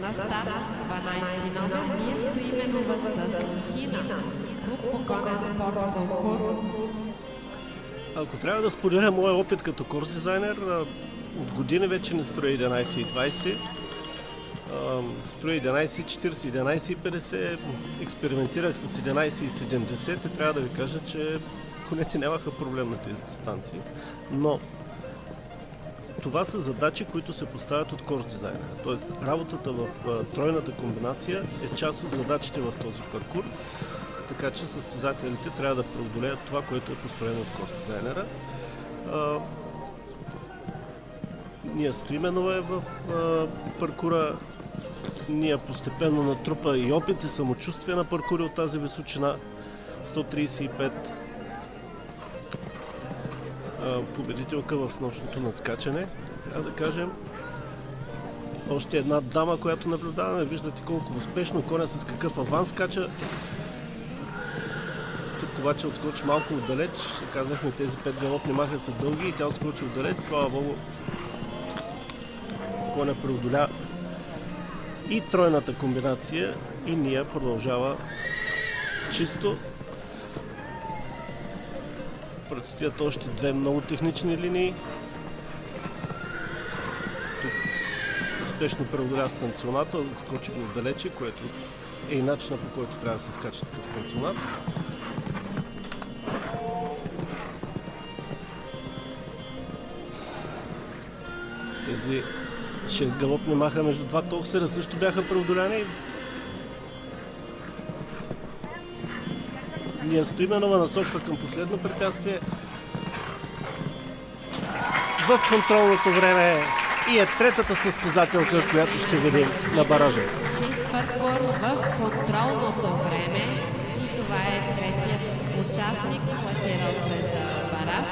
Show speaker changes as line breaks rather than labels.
На старт 12 номер ние стоиме с Хина, клуб по конен спорт конкур.
Ако трябва да споделя моя опит като курс дизайнер, от години вече не строя 11.20, строя 11.40, 11.50, експериментирах с 11.70 и трябва да ви кажа, че конете нямаха проблем на тези дистанции, но това са задачи, които се поставят от курс дизайнера. Тоест, работата в тройната комбинация е част от задачите в този паркур, така че състезателите трябва да преодолеят това, което е построено от курс дизайнера. Ние стоиме нове в паркура, ние постепенно натрупа и опит и самочувствие на паркури от тази височина 135. Победителка в снощното надскачане, трябва да кажем. Още една дама, която наблюдаваме, виждате колко успешно коня с какъв аванс скача. Тук обаче отскочи малко отдалеч, казахме тези 5 галопни маха са дълги и тя отскочи отдалеч, слава богу. Коня преодоля и тройната комбинация и ние продължава чисто. Предстоят още две много технични линии. Тук успешно преодоля станционата, скочи го отдалече, което е и начинът, по който трябва да се скача такъв станционат. Тези 6 галопни маха между два токсера също бяха преодоляни. Ние стоиме, нова насочва към последно препятствие. В контролното време и е третата състезателка, която ще видим на баража.
Чист паркур в контролното време и това е третият участник, класирал се за бараж.